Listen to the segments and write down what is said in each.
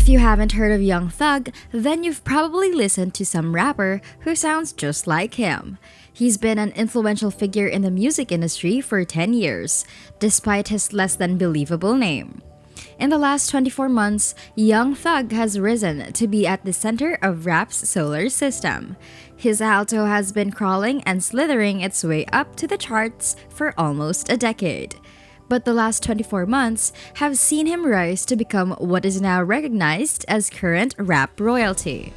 If you haven't heard of Young Thug, then you've probably listened to some rapper who sounds just like him. He's been an influential figure in the music industry for 10 years, despite his less than believable name. In the last 24 months, Young Thug has risen to be at the center of rap's solar system. His alto has been crawling and slithering its way up to the charts for almost a decade. But the last 24 months have seen him rise to become what is now recognized as current rap royalty.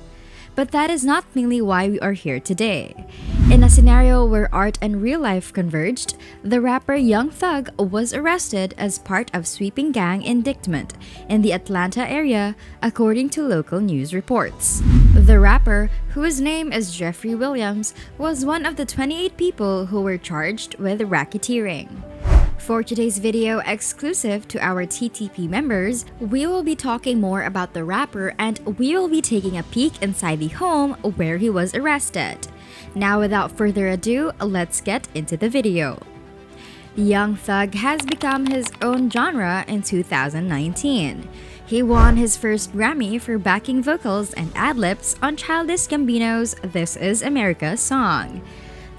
But that is not mainly why we are here today. In a scenario where art and real life converged, the rapper Young Thug was arrested as part of sweeping gang indictment in the Atlanta area, according to local news reports. The rapper, whose name is Jeffrey Williams, was one of the 28 people who were charged with racketeering. For today's video exclusive to our TTP members, we will be talking more about the rapper and we will be taking a peek inside the home where he was arrested. Now without further ado, let's get into the video. Young Thug has become his own genre in 2019. He won his first Grammy for backing vocals and ad-libs on Childish Gambino's This Is America song.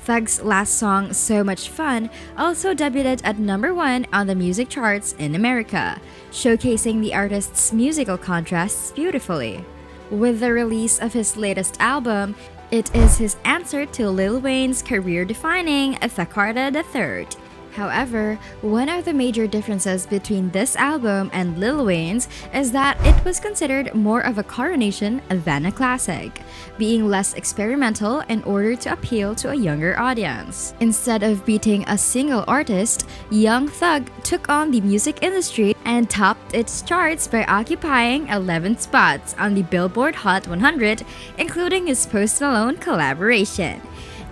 Thug's last song, So Much Fun, also debuted at #1 on the music charts in America, showcasing the artist's musical contrasts beautifully. With the release of his latest album, it is his answer to Lil Wayne's career-defining The Carter III. However, one of the major differences between this album and Lil Wayne's is that it was considered more of a coronation than a classic, being less experimental in order to appeal to a younger audience. Instead of beating a single artist, Young Thug took on the music industry and topped its charts by occupying 11 spots on the Billboard Hot 100, including his Post Malone collaboration,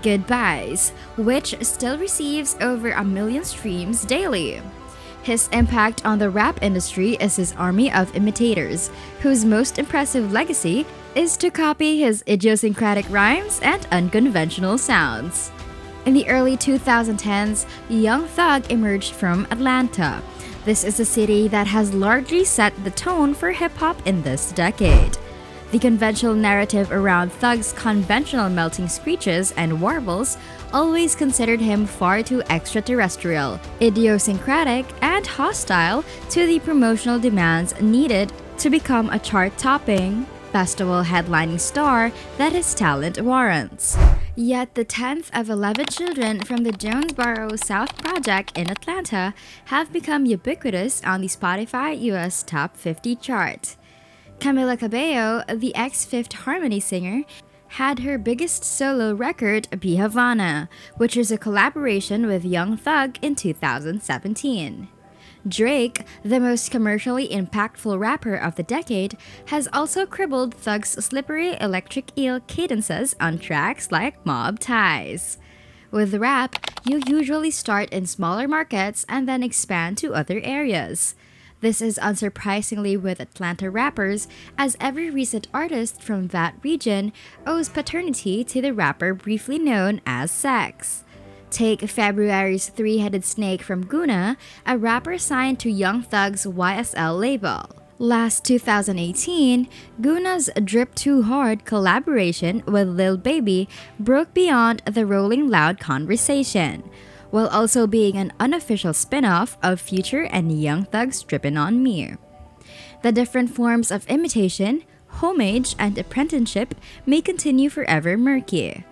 Goodbyes, which still receives over 1 million streams daily. His impact on the rap industry is his army of imitators, whose most impressive legacy is to copy his idiosyncratic rhymes and unconventional sounds. In the early 2010s, Young Thug emerged from Atlanta. This is a city that has largely set the tone for hip-hop in this decade. The conventional narrative around Thug's conventional melting screeches and warbles always considered him far too extraterrestrial, idiosyncratic, and hostile to the promotional demands needed to become a chart-topping, festival headlining star that his talent warrants. Yet the 10th of 11 children from the Jonesboro South Project in Atlanta have become ubiquitous on the Spotify US Top 50 chart. Camila Cabello, the ex-Fifth Harmony singer, had her biggest solo record be Havana, which is a collaboration with Young Thug in 2017. Drake, the most commercially impactful rapper of the decade, has also cribbled Thug's slippery electric eel cadences on tracks like Mob Ties. With rap, you usually start in smaller markets and then expand to other areas. This is unsurprisingly with Atlanta rappers, as every recent artist from that region owes paternity to the rapper briefly known as Sex. Take February's Three-Headed Snake from Guna, a rapper signed to Young Thug's YSL label. Last 2018, Guna's Drip Too Hard collaboration with Lil Baby broke beyond the Rolling Loud conversation, while also being an unofficial spin-off of Future and Young Thug's Drippin' On Me. The different forms of imitation, homage, and apprenticeship may continue forever murky.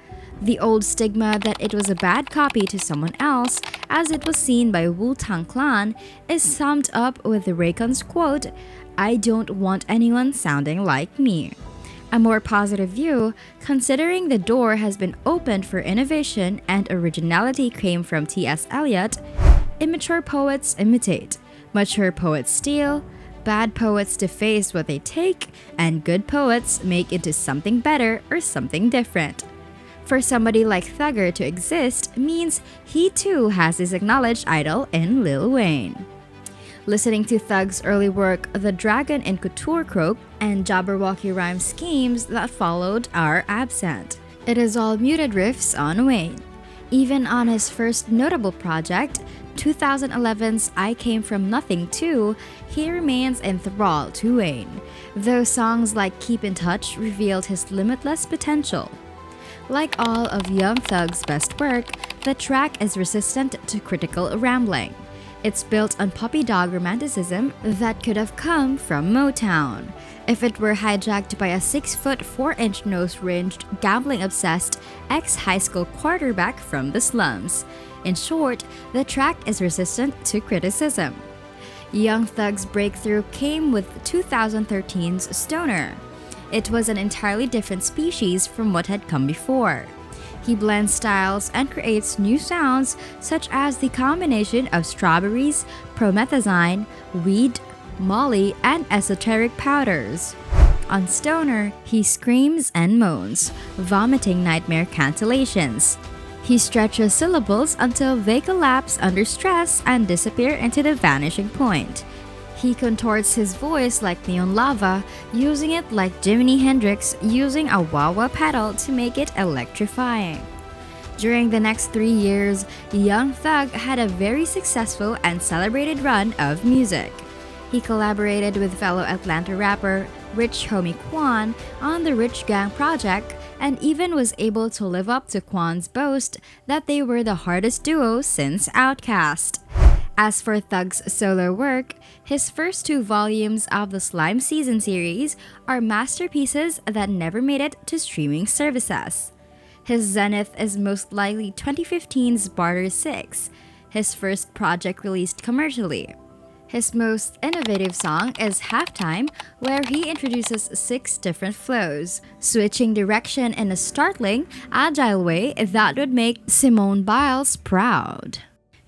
The old stigma that it was a bad copy to someone else, as it was seen by Wu-Tang Clan, is summed up with Raekwon's quote, "I don't want anyone sounding like me." A more positive view, considering the door has been opened for innovation and originality, came from T.S. Eliot, "Immature poets imitate, mature poets steal, bad poets deface what they take, and good poets make into something better or something different." For somebody like Thugger to exist means he too has his acknowledged idol in Lil Wayne. Listening to Thug's early work, The Dragon in Couture Croak and Jabberwocky rhyme schemes that followed are absent. It is all muted riffs on Wayne. Even on his first notable project, 2011's I Came From Nothing 2, he remains enthralled to Wayne, though songs like Keep in Touch revealed his limitless potential. Like all of Young Thug's best work, the track is resistant to critical rambling. It's built on puppy dog romanticism that could have come from Motown if it were hijacked by a 6-foot 4-inch nose-ringed, gambling-obsessed ex-high school quarterback from the slums. In short, the track is resistant to criticism. Young Thug's breakthrough came with 2013's Stoner. It was an entirely different species from what had come before. He blends styles and creates new sounds such as the combination of strawberries, promethazine, weed, molly, and esoteric powders. On Stoner, he screams and moans, vomiting nightmare cantillations. He stretches syllables until they collapse under stress and disappear into the vanishing point. He contorts his voice like neon lava, using it like Jimi Hendrix using a wah-wah pedal to make it electrifying. During the next 3 years, Young Thug had a very successful and celebrated run of music. He collaborated with fellow Atlanta rapper Rich Homie Quan on the Rich Gang project and even was able to live up to Quan's boast that they were the hardest duo since Outkast. As for Thug's solo work, his first 2 volumes of the Slime Season series are masterpieces that never made it to streaming services. His zenith is most likely 2015's Barter 6, his first project released commercially. His most innovative song is Halftime, where he introduces 6 different flows, switching direction in a startling, agile way that would make Simone Biles proud.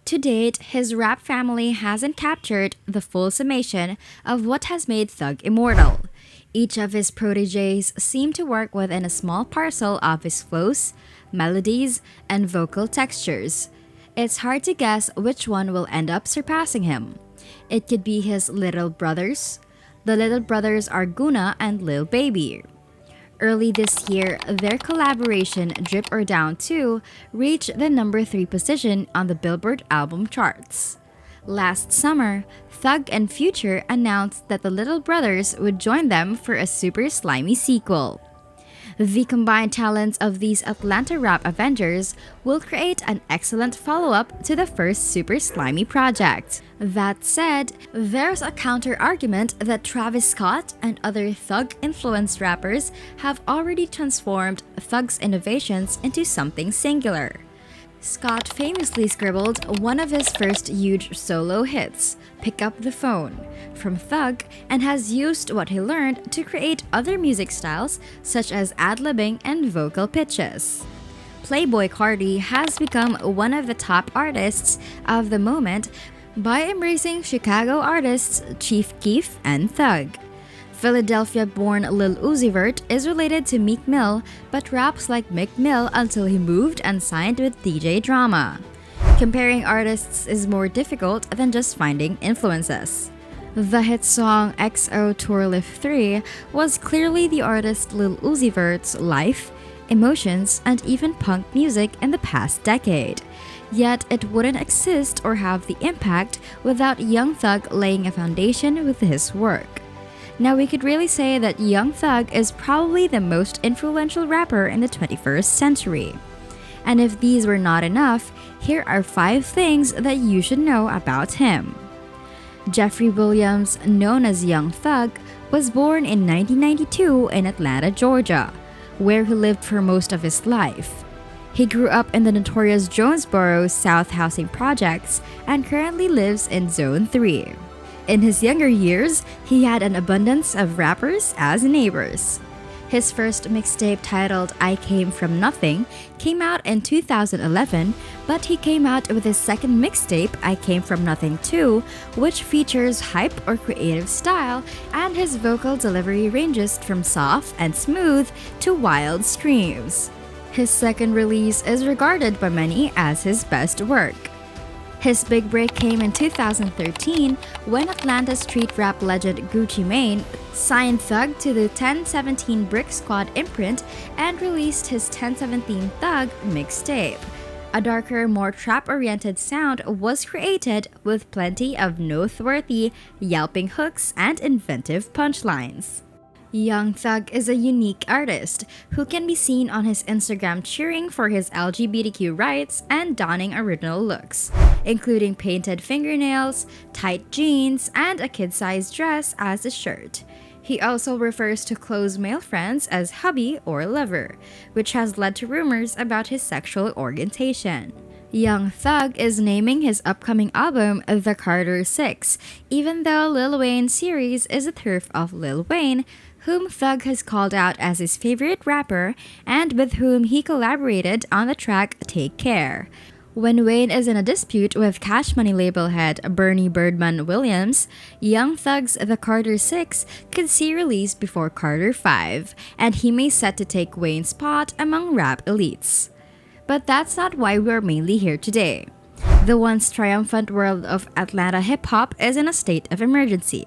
To date, his rap family hasn't captured the full summation of what has made Thug immortal. Each of his proteges seem to work within a small parcel of his flows, melodies, and vocal textures. It's hard to guess which one will end up surpassing him. It could be his little brothers. The little brothers are Guna and Lil Baby. Early this year, their collaboration Drip or Down 2 reached the number 3 position on the Billboard album charts. Last summer, Thug and Future announced that the Little Brothers would join them for a super slimy sequel. The combined talents of these Atlanta rap Avengers will create an excellent follow-up to the first super slimy project. That said, there's a counter-argument that Travis Scott and other Thug-influenced rappers have already transformed Thug's innovations into something singular. Scott famously scribbled one of his first huge solo hits, Pick Up the Phone, from Thug, and has used what he learned to create other music styles such as ad-libbing and vocal pitches. Playboi Carti has become one of the top artists of the moment by embracing Chicago artists Chief Keef and Thug. Philadelphia-born Lil Uzi Vert is related to Meek Mill but raps like Meek Mill until he moved and signed with DJ Drama. Comparing artists is more difficult than just finding influences. The hit song XO Tour Lift 3 was clearly the artist Lil Uzi Vert's life, emotions, and even punk music in the past decade. Yet it wouldn't exist or have the impact without Young Thug laying a foundation with his work. Now we could really say that Young Thug is probably the most influential rapper in the 21st century. And if these were not enough, here are 5 things that you should know about him. Jeffrey Williams, known as Young Thug, was born in 1992 in Atlanta, Georgia, where he lived for most of his life. He grew up in the notorious Jonesboro South housing projects and currently lives in Zone 3. In his younger years, he had an abundance of rappers as neighbors. His first mixtape titled I Came From Nothing came out in 2011, but he came out with his second mixtape, I Came From Nothing 2, which features hype or creative style, and his vocal delivery ranges from soft and smooth to wild screams. His second release is regarded by many as his best work. His big break came in 2013 when Atlanta street rap legend Gucci Mane signed Thug to the 1017 Brick Squad imprint and released his 1017 Thug mixtape. A darker, more trap-oriented sound was created with plenty of noteworthy, yelping hooks and inventive punchlines. Young Thug is a unique artist who can be seen on his Instagram cheering for his LGBTQ rights and donning original looks, including painted fingernails, tight jeans, and a kid-sized dress as a shirt. He also refers to close male friends as hubby or lover, which has led to rumors about his sexual orientation. Young Thug is naming his upcoming album The Carter 6, even though Lil Wayne's series is a turf of Lil Wayne, whom Thug has called out as his favorite rapper and with whom he collaborated on the track Take Care. When Wayne is in a dispute with Cash Money label head Bernie Birdman Williams, Young Thug's The Carter 6 could see release before Carter 5, and he may set to take Wayne's spot among rap elites. But that's not why we're mainly here today. The once triumphant world of Atlanta hip-hop is in a state of emergency.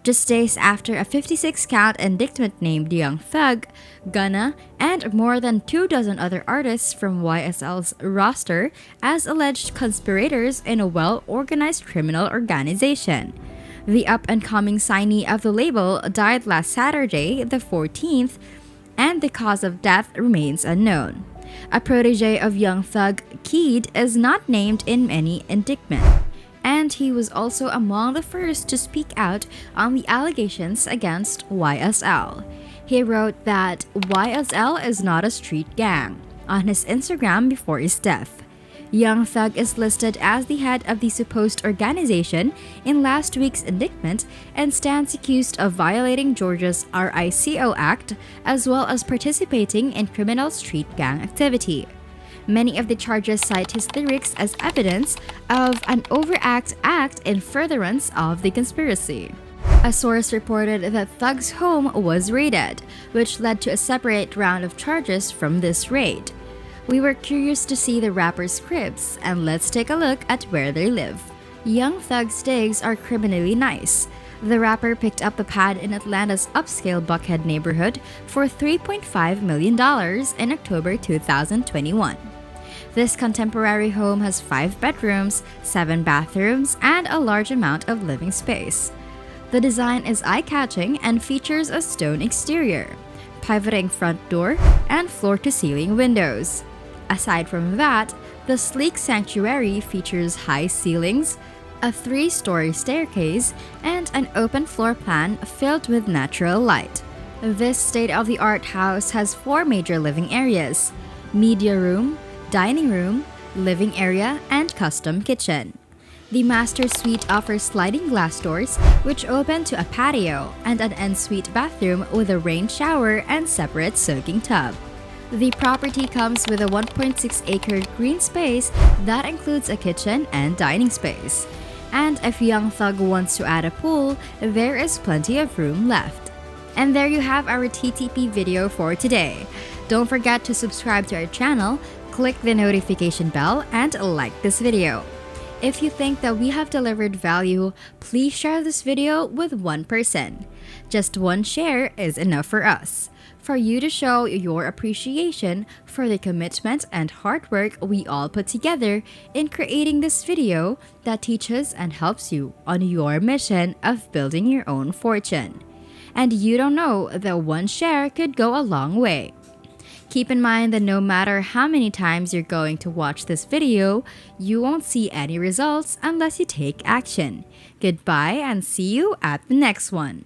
Just days after a 56-count indictment named Young Thug, Gunna, and more than 24 other artists from YSL's roster as alleged conspirators in a well-organized criminal organization. The up-and-coming signee of the label died last Saturday, the 14th, and the cause of death remains unknown. A protege of Young Thug, Keed, is not named in any indictment, and he was also among the first to speak out on the allegations against YSL. He wrote that YSL is not a street gang on his Instagram before his death. Young Thug is listed as the head of the supposed organization in last week's indictment and stands accused of violating Georgia's RICO Act as well as participating in criminal street gang activity. Many of the charges cite his lyrics as evidence of an overt act in furtherance of the conspiracy. A source reported that Thug's home was raided, which led to a separate round of charges from this raid. We were curious to see the rapper's cribs, and let's take a look at where they live. Young Thug's digs are criminally nice. The rapper picked up the pad in Atlanta's upscale Buckhead neighborhood for $3.5 million in October 2021. This contemporary home has 5 bedrooms, 7 bathrooms, and a large amount of living space. The design is eye-catching and features a stone exterior, pivoting front door, and floor-to-ceiling windows. Aside from that, the sleek sanctuary features high ceilings, a 3-story staircase, and an open floor plan filled with natural light. This state-of-the-art house has 4 major living areas: media room, dining room, living area, and custom kitchen. The master suite offers sliding glass doors which open to a patio and an ensuite bathroom with a rain shower and separate soaking tub. The property comes with a 1.6-acre green space that includes a kitchen and dining space. And if Young Thug wants to add a pool, there is plenty of room left. And there you have our TTP video for today. Don't forget to subscribe to our channel, click the notification bell, and like this video. If you think that we have delivered value, please share this video with one person. Just one share is enough for us, for you to show your appreciation for the commitment and hard work we all put together in creating this video that teaches and helps you on your mission of building your own fortune. And you don't know that one share could go a long way. Keep in mind that no matter how many times you're going to watch this video, you won't see any results unless you take action. Goodbye and see you at the next one.